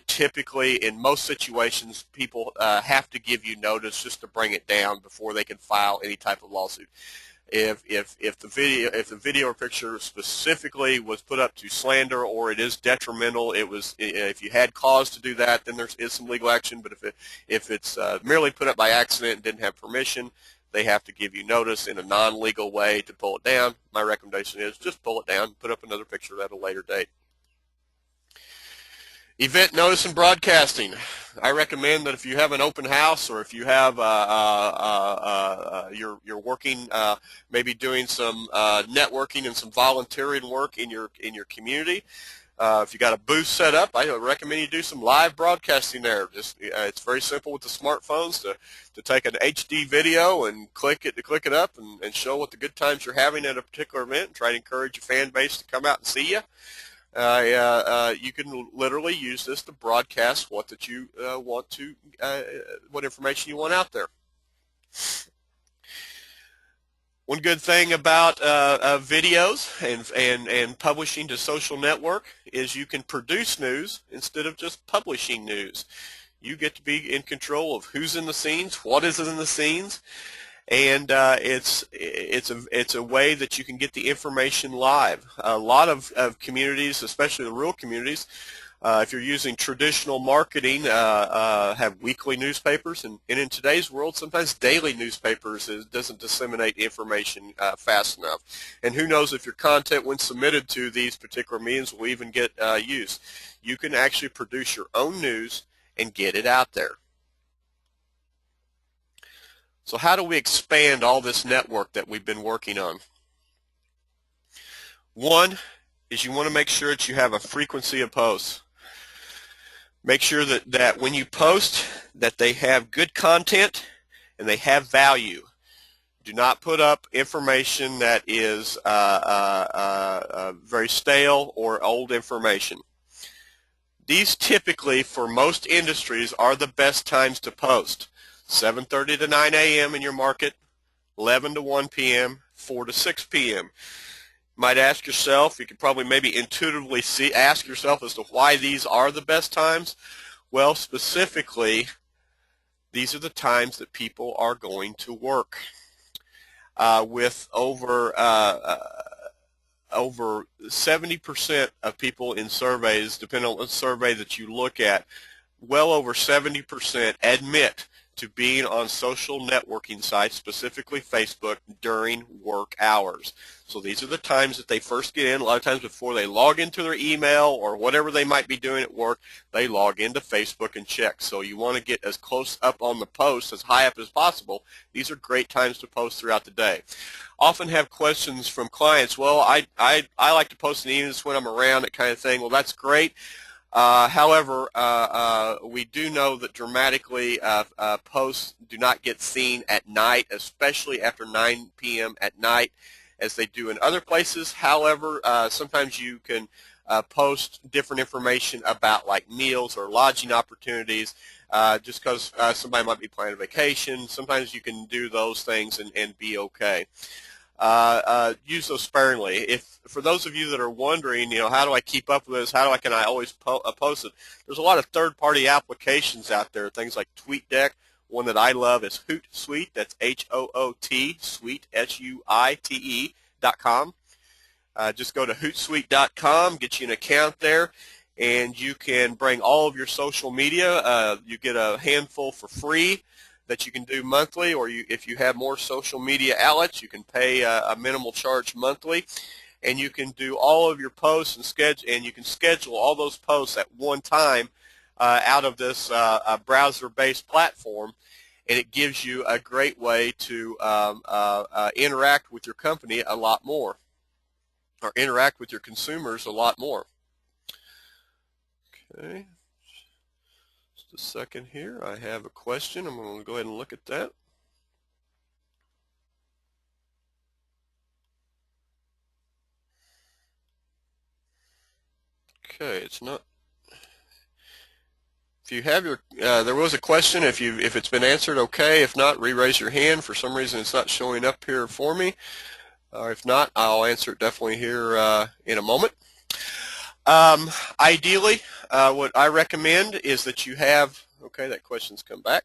typically in most situations people have to give you notice just to bring it down before they can file any type of lawsuit. If the video or picture specifically was put up to slander, or it is detrimental, if you had cause to do that, then there is some legal action. But if it's merely put up by accident and didn't have permission, they have to give you notice in a non-legal way to pull it down. My recommendation is just pull it down, put up another picture at a later date. Event notice and broadcasting. I recommend that if you have an open house, or if you have you're working, maybe doing some networking and some volunteering work in your community. If you got a booth set up, I recommend you do some live broadcasting there. It's very simple with the smartphones to take an HD video and click it up and show what the good times you're having at a particular event, and try to encourage your fan base to come out and see you. You can literally use this to broadcast what information you want out there. One good thing about videos and publishing to social network is you can produce news instead of just publishing news. You get to be in control of who's in the scenes, what is in the scenes, and it's a way that you can get the information live. A lot of communities, especially the rural communities, if you're using traditional marketing, have weekly newspapers, and in today's world, sometimes daily newspapers doesn't disseminate information fast enough. And who knows if your content, when submitted to these particular means, will even get used. You can actually produce your own news and get it out there. So how do we expand all this network that we've been working on? One is you want to make sure that you have a frequency of posts. Make sure that when you post that they have good content and they have value. Do not put up information that is very stale or old information. These typically, for most industries, are the best times to post. 7:30 to 9 a.m. in your market, 11 to 1 p.m., 4 to 6 p.m. You might ask yourself, you could probably maybe intuitively ask yourself as to why these are the best times. Well, specifically, these are the times that people are going to work. With over over 70% of people in surveys, depending on the survey that you look at, well over 70% admit to being on social networking sites, specifically Facebook, during work hours. So these are the times that they first get in. A lot of times before they log into their email or whatever they might be doing at work, they log into Facebook and check. So you want to get as close up on the post, as high up as possible. These are great times to post throughout the day. Often have questions from clients, well, I like to post in the evenings when I'm around, that kind of thing. Well, that's great. However, we do know that dramatically posts do not get seen at night, especially after 9 p.m. at night, as they do in other places. However, sometimes you can post different information about like meals or lodging opportunities just because somebody might be planning a vacation. Sometimes you can do those things and be okay. Use those sparingly. If for those of you that are wondering, how do I keep up with this? Can I always post it? There's a lot of third-party applications out there. Things like TweetDeck. One that I love is Hootsuite. That's H-O-O-T, Suite, S-U-I-T-E.com. Just go to Hootsuite.com, get you an account there, and you can bring all of your social media. You get a handful for free that you can do monthly, or if you have more social media outlets, you can pay a minimal charge monthly, and you can do all of your posts and you can schedule all those posts at one time out of this browser-based platform, and it gives you a great way to interact with your company a lot more, or interact with your consumers a lot more. Okay. A second here. I have a question. I'm going to go ahead and look at that. Okay, it's not. If you have your, there was a question. If it's been answered, okay. If not, re-raise your hand. For some reason, it's not showing up here for me. If not, I'll answer it definitely here in a moment. Ideally, what I recommend is that you have. Okay, that question's come back.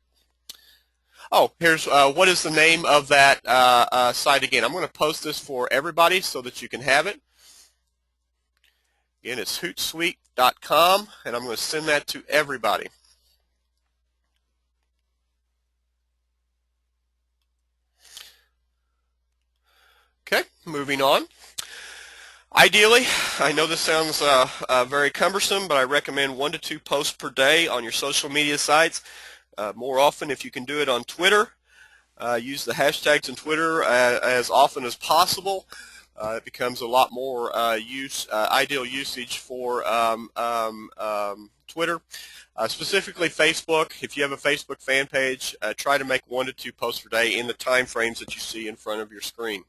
Oh, here's what is the name of that site again? I'm going to post this for everybody so that you can have it. Again, it's Hootsuite.com, and I'm going to send that to everybody. Okay, moving on. Ideally, I know this sounds very cumbersome, but I recommend 1 to 2 posts per day on your social media sites. More often, if you can do it on Twitter, use the hashtags on Twitter as often as possible. It becomes a lot more ideal usage for Twitter. Specifically Facebook, if you have a Facebook fan page, try to make 1 to 2 posts per day in the time frames that you see in front of your screen.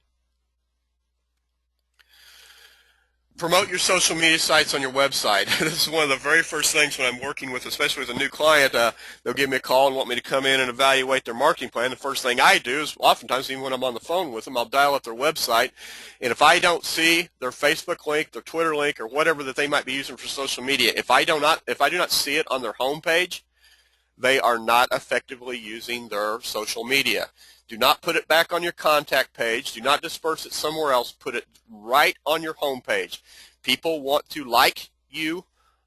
Promote your social media sites on your website. This is one of the very first things when I'm working with, especially with a new client, they'll give me a call and want me to come in and evaluate their marketing plan. The first thing I do is, oftentimes even when I'm on the phone with them, I'll dial up their website, and if I don't see their Facebook link, their Twitter link, or whatever that they might be using for social media, if I do not see it on their home page, they are not effectively using their social media. Do not put it back on your contact page. Do not disperse it somewhere else. Put it right on your home page. People want to like you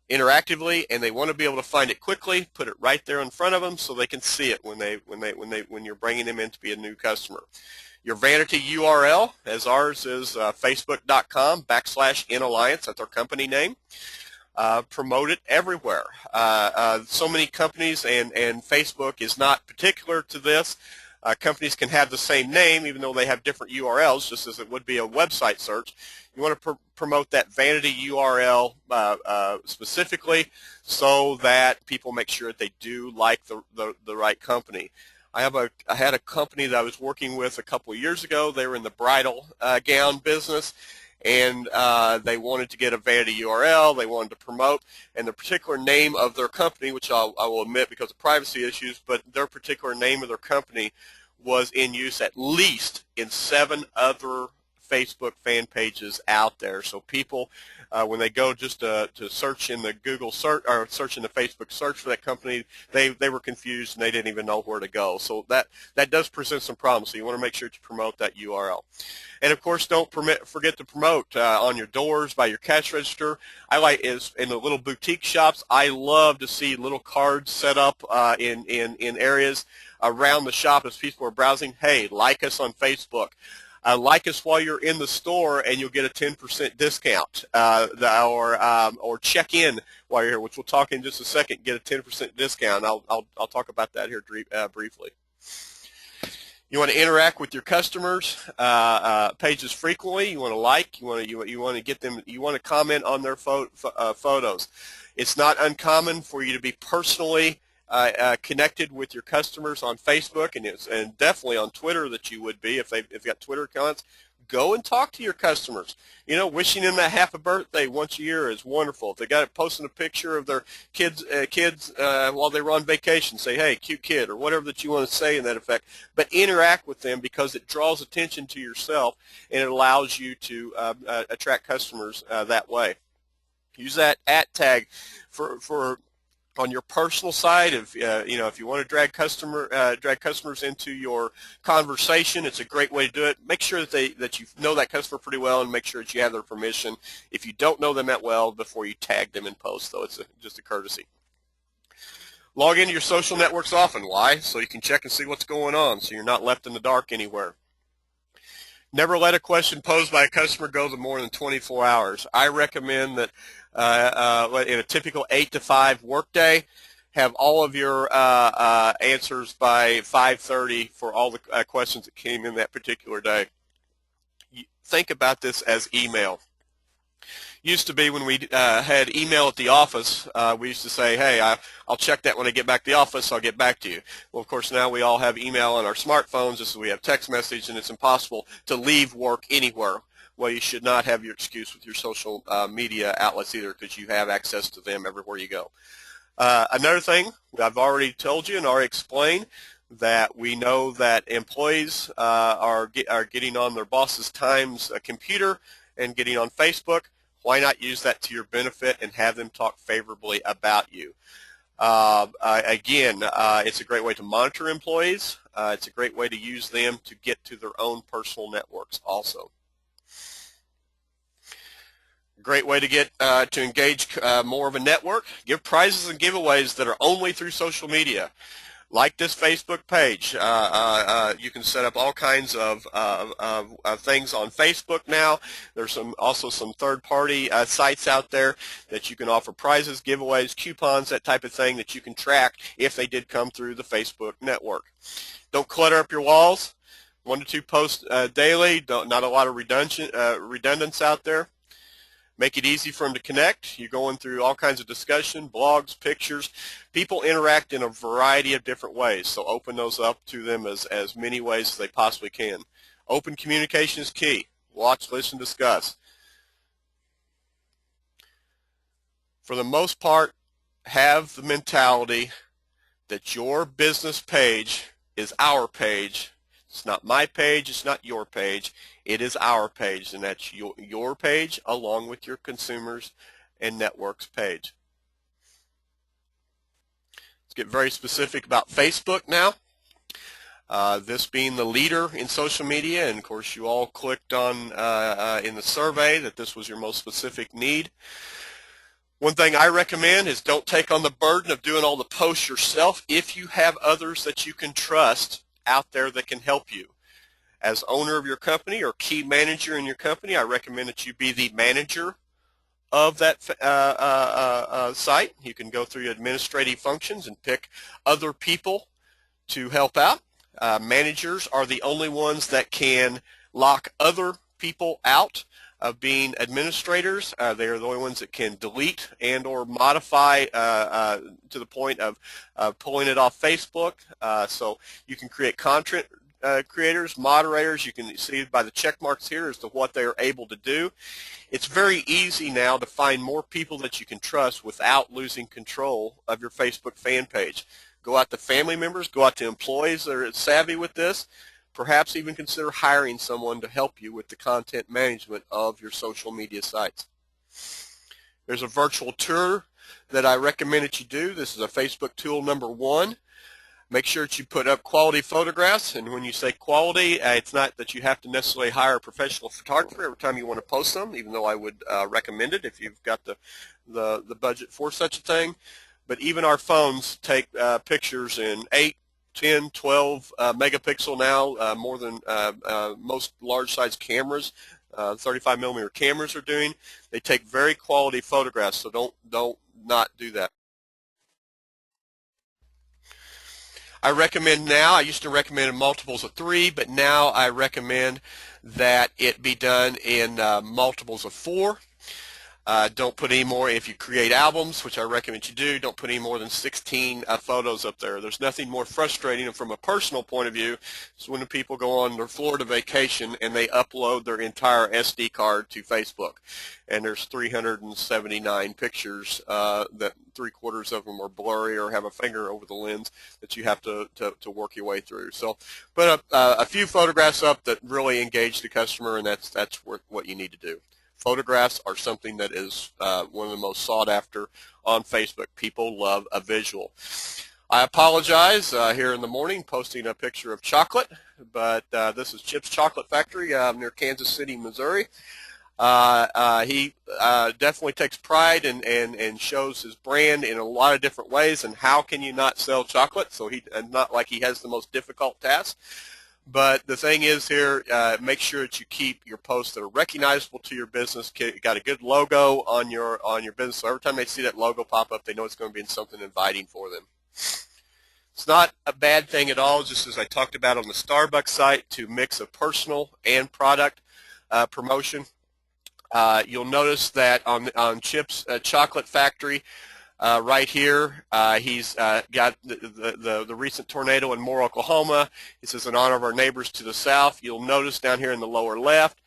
interactively, and they want to be able to find it quickly. Put it right there in front of them so they can see it when you're bringing them in to be a new customer. Your vanity URL, as ours is facebook.com/inalliance. That's our company name. Promote it everywhere. So many companies, and Facebook is not particular to this. Companies can have the same name even though they have different URLs, just as it would be a website search. You want to promote that vanity URL specifically so that people make sure that they do like the right company. I had a company that I was working with a couple of years ago. They were in the bridal gown business, and they wanted to get a vanity URL. They wanted to promote, and the particular name of their company, which I will admit because of privacy issues, but their particular name of their company was in use at least in 7 other Facebook fan pages out there. So people, when they go just to search in the Google search or search in the Facebook search for that company, they were confused and they didn't even know where to go. So that does present some problems. So you want to make sure to promote that URL. And of course, don't forget to promote on your doors, by your cash register. I like is in the little boutique shops. I love to see little cards set up in areas around the shop as people are browsing. Hey, like us on Facebook. Like us while you're in the store, and you'll get a 10% discount. Or check in while you're here, which we'll talk in just a second. Get a 10% discount. I'll talk about that here briefly. You want to interact with your customers' pages frequently. You want to like. You want to get them. You want to comment on their photos. It's not uncommon for you to be personally connected with your customers on Facebook, and definitely on Twitter that you would be if you've got Twitter accounts. Go and talk to your customers. You know, wishing them a happy birthday once a year is wonderful. If they got it, posting a picture of their kids while they were on vacation, say, hey, cute kid, or whatever that you want to say in that effect. But interact with them, because it draws attention to yourself and it allows you to attract customers that way. Use that @ tag for on your personal side. If if you want to drag customers into your conversation, it's a great way to do it. Make sure that you know that customer pretty well, and make sure that you have their permission if you don't know them that well before you tag them in posts. Though it's just a courtesy. Log into your social networks often. Why? So you can check and see what's going on, so you're not left in the dark anywhere. Never let a question posed by a customer go to more than 24 hours. I recommend that in a typical 8 to 5 workday, have all of your answers by 5:30 for all the questions that came in that particular day. Think about this as email. Used to be when we had email at the office, we used to say, hey, I'll check that when I get back to the office, I'll get back to you. Well, of course, now we all have email on our smartphones, just as we have text message, and it's impossible to leave work anywhere. Well, you should not have your excuse with your social media outlets either, because you have access to them everywhere you go. Another thing I've already told you and already explained, that we know that employees are getting on their boss's Times computer and getting on Facebook. Why not use that to your benefit and have them talk favorably about you? Again, it's a great way to monitor employees. It's a great way to use them to get to their own personal networks also. Great way to get to engage more of a network. Give prizes and giveaways that are only through social media. Like this Facebook page. You can set up all kinds of things on Facebook now. There's also some third-party sites out there that you can offer prizes, giveaways, coupons, that type of thing that you can track if they did come through the Facebook network. Don't clutter up your walls. 1 to 2 posts daily. Not a lot of redundance out there. Make it easy for them to connect. You're going through all kinds of discussion, blogs, pictures. People interact in a variety of different ways, so open those up to them as many ways as they possibly can. Open communication is key. Watch, listen, discuss. For the most part, have the mentality that your business page is our page. It's not my page, it's not your page, it is our page, and that's your page along with your consumers and networks page. Let's get very specific about Facebook now. This being the leader in social media, and of course you all clicked on in the survey that this was your most specific need. One thing I recommend is don't take on the burden of doing all the posts yourself if you have others that you can trust out there that can help you. As owner of your company or key manager in your company, I recommend that you be the manager of that site. You can go through administrative functions and pick other people to help out. Managers are the only ones that can lock other people out of being administrators. They are the only ones that can delete and or modify to the point of pulling it off Facebook. So you can create content creators, moderators. You can see by the check marks here as to what they are able to do. It's very easy now to find more people that you can trust without losing control of your Facebook fan page. Go out to family members, go out to employees that are savvy with this. perhaps even consider hiring someone to help you with the content management of your social media sites. There's a virtual tour that I recommend that you do. This is a Facebook tool number 1. Make sure that you put up quality photographs, and when you say quality, it's not that you have to necessarily hire a professional photographer every time you want to post them, even though I would recommend it if you've got the budget for such a thing. But even our phones take pictures in 8, 10, 12 megapixel now, more than most large-size cameras, 35 millimeter cameras are doing. They take very quality photographs, so don't not do that. I recommend now, I used to recommend in multiples of 3, but now I recommend that it be done in multiples of 4. Don't put any more, if you create albums, which I recommend you do, don't put any more than 16 photos up there. There's nothing more frustrating, and from a personal point of view, is when the people go on their Florida vacation and they upload their entire SD card to Facebook. And there's 379 pictures that 3/4 of them are blurry or have a finger over the lens that you have to work your way through. So put a few photographs up that really engage the customer, and that's what you need to do. Photographs are something that is one of the most sought after on Facebook. People love a visual. I apologize here in the morning posting a picture of chocolate, but this is Chip's Chocolate Factory near Kansas City, Missouri. He definitely takes pride and shows his brand in a lot of different ways, and how can you not sell chocolate? So not like he has the most difficult task. But the thing is here, make sure that you keep your posts that are recognizable to your business. Got a good logo on your business, so every time they see that logo pop up, they know it's going to be something inviting for them. It's not a bad thing at all, just as I talked about on the Starbucks site, to mix a personal and product promotion. You'll notice that on Chip's Chocolate Factory, right here, he's got the recent tornado in Moore, Oklahoma. This is in honor of our neighbors to the south. You'll notice down here in the lower left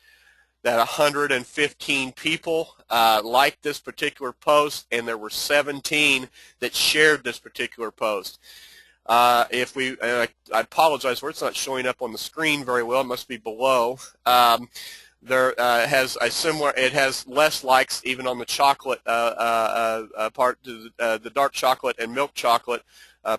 that 115 people liked this particular post, and there were 17 that shared this particular post. I apologize for it's not showing up on the screen very well. It must be below. It has less likes even on the chocolate part, the dark chocolate and milk chocolate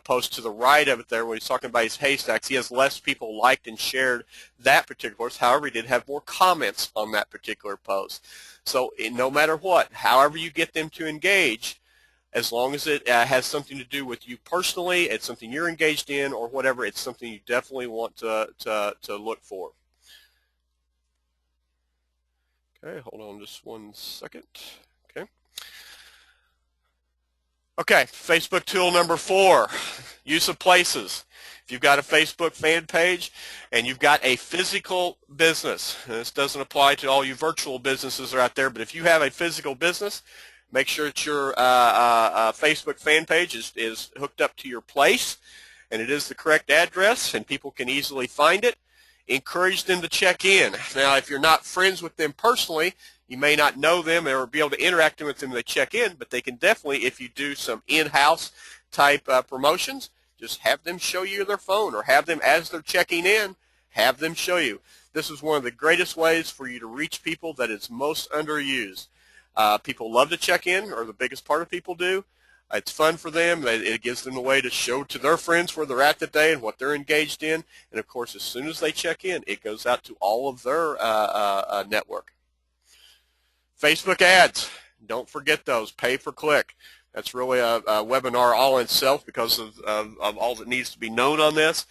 post to the right of it there when he's talking about his haystacks. He has less people liked and shared that particular post. However, he did have more comments on that particular post. So no matter what, however you get them to engage, as long as it has something to do with you personally, it's something you're engaged in or whatever, it's something you definitely want to look for. Okay, hold on just one second. Okay, Facebook tool number 4, use of places. If you've got a Facebook fan page and you've got a physical business, and this doesn't apply to all you virtual businesses that are out there, but if you have a physical business, make sure that your Facebook fan page is hooked up to your place, and it is the correct address, and people can easily find it. Encourage them to check in. Now, if you're not friends with them personally, you may not know them or be able to interact with them when they check in, but they can definitely, if you do some in-house type promotions, just have them show you their phone, or have them, as they're checking in, have them show you. This is one of the greatest ways for you to reach people that is most underused. People love to check in, or the biggest part of people do. It's fun for them. It gives them a way to show to their friends where they're at that day and what they're engaged in. And, of course, as soon as they check in, it goes out to all of their network. Facebook ads. Don't forget those. Pay per click. That's really a webinar all in itself because of all that needs to be known on this.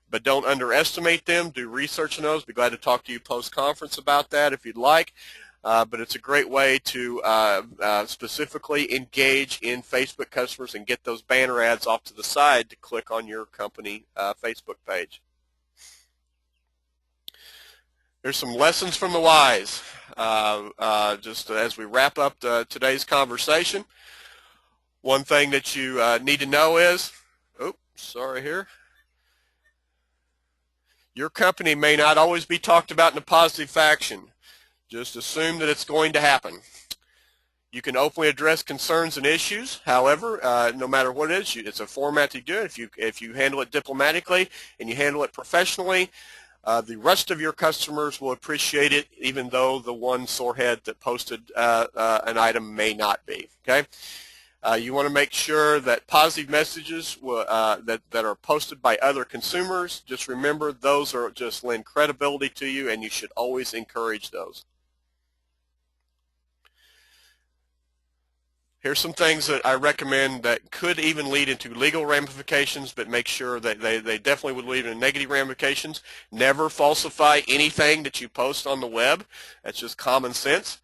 But don't underestimate them. Do research on those. Be glad to talk to you post-conference about that if you'd like. But it's a great way to specifically engage in Facebook customers and get those banner ads off to the side to click on your company Facebook page. There's some lessons from the wise. Just as we wrap up today's conversation, one thing that you need to know is, your company may not always be talked about in a positive fashion. Just assume that it's going to happen. You can openly address concerns and issues. However, no matter what it is, it's a format to do it. If you handle it diplomatically and you handle it professionally, The rest of your customers will appreciate it, even though the one sorehead that posted an item may not be. Okay. You want to make sure that positive messages that are posted by other consumers, just remember those are just lend credibility to you, and you should always encourage those. Here's some things that I recommend that could even lead into legal ramifications, but make sure that they definitely would lead into negative ramifications. Never falsify anything that you post on the web. That's just common sense.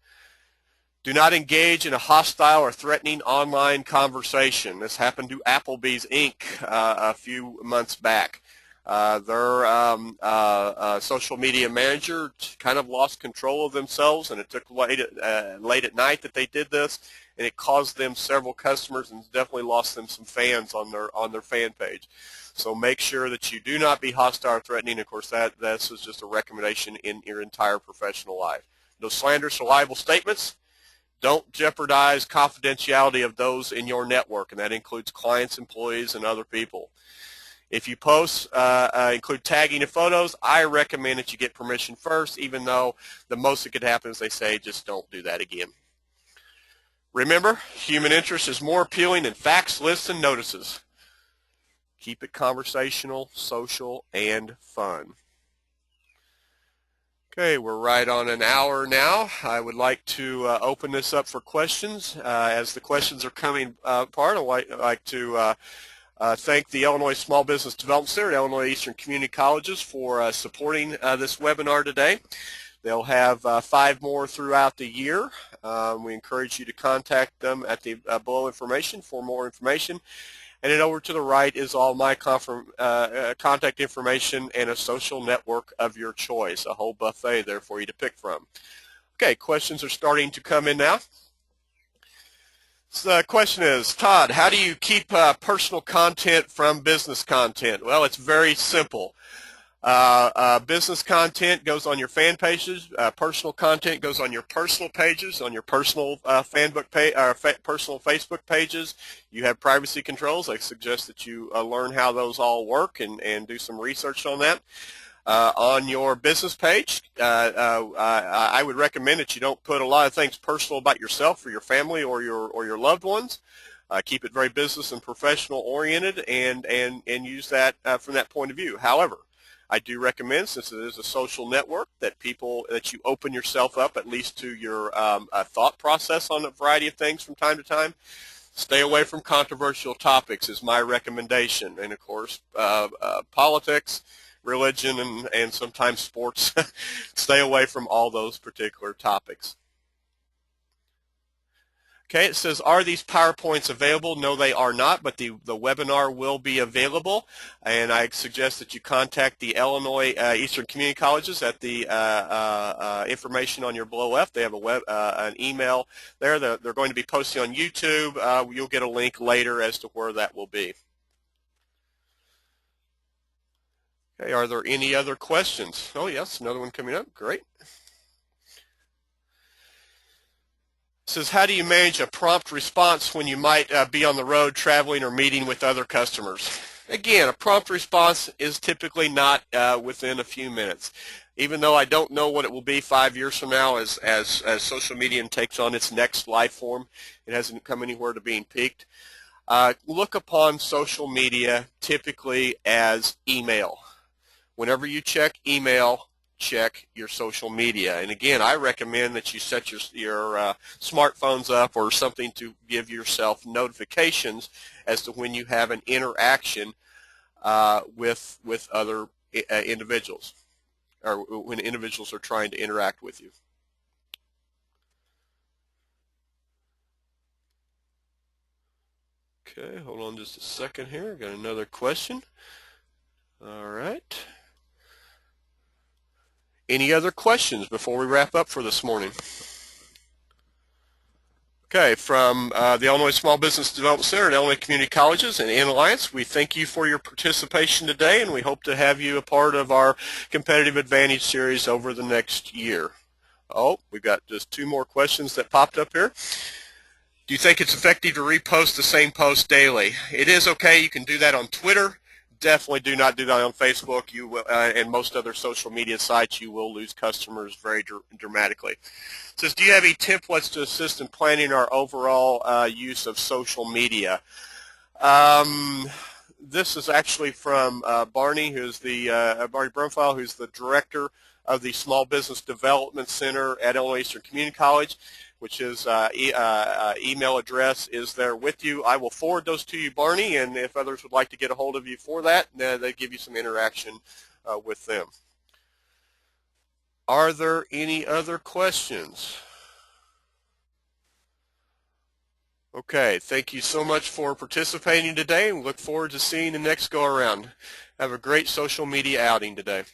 Do not engage in a hostile or threatening online conversation. This happened to Applebee's Inc. A few months back. Their social media manager kind of lost control of themselves, and it took late at night that they did this, and it caused them several customers and definitely lost them some fans on their fan page. So make sure that you do not be hostile or threatening. Of course, this is just a recommendation in your entire professional life. No slanderous or libel statements. Don't jeopardize confidentiality of those in your network, and that includes clients, employees, and other people. If you post, include tagging of photos, I recommend that you get permission first, even though the most that could happen is they say, just don't do that again. Remember, human interest is more appealing than facts, lists, and notices. Keep it conversational, social, and fun. Okay, we're right on an hour now. I would like to open this up for questions. As the questions are coming apart, I'd like to thank the Illinois Small Business Development Center at Illinois Eastern Community Colleges for supporting this webinar today. They'll have 5 more throughout the year. We encourage you to contact them at the below information for more information. And then over to the right is all my contact information and a social network of your choice, a whole buffet there for you to pick from. Okay, questions are starting to come in now. So the question is, Todd, how do you keep personal content from business content? Well, it's very simple. Business content goes on your fan pages. Personal content goes on your personal pages, on your personal personal Facebook pages. You have privacy controls. I suggest that you learn how those all work and do some research on that. On your business page, I would recommend that you don't put a lot of things personal about yourself or your family or your loved ones. Keep it very business and professional oriented and use that from that point of view. However, I do recommend, since it is a social network, that you open yourself up at least to your thought process on a variety of things from time to time. Stay away from controversial topics is my recommendation, and of course, politics, religion, and sometimes sports. Stay away from all those particular topics. Okay, it says, are these PowerPoints available? No, they are not, but the webinar will be available, and I suggest that you contact the Illinois Eastern Community Colleges at the information on your below left. They have an email there. They're going to be posting on YouTube. You'll get a link later as to where that will be. Okay, are there any other questions? Oh, yes, another one coming up. Great. It says, how do you manage a prompt response when you might be on the road traveling or meeting with other customers? Again, a prompt response is typically not within a few minutes. Even though I don't know what it will be 5 years from now as social media takes on its next life form, it hasn't come anywhere to being peaked. Look upon social media typically as email. Whenever you check email, check your social media. And again, I recommend that you set your smartphones up or something to give yourself notifications as to when you have an interaction with other individuals, or when individuals are trying to interact with you. Okay, hold on just a second here. Got another question. All right. Any other questions before we wrap up for this morning? Okay, from the Illinois Small Business Development Center and Illinois Community Colleges and in Alliance, we thank you for your participation today, and we hope to have you a part of our Competitive Advantage series over the next year. Oh, we've got just 2 more questions that popped up here. Do you think it's effective to repost the same post daily? It is okay. You can do that on Twitter. Definitely do not do that on Facebook. You will, and most other social media sites, you will lose customers very dramatically. It says, do you have any templates to assist in planning our overall use of social media? This is actually from Barney, who's the Barney Brumfile, who's the director of the Small Business Development Center at Illinois Eastern Community College, which is email address is there with you. I will forward those to you, Barney, and if others would like to get a hold of you for that, they give you some interaction with them. Are there any other questions? Okay, thank you so much for participating today, and we look forward to seeing the next go around. Have a great social media outing today.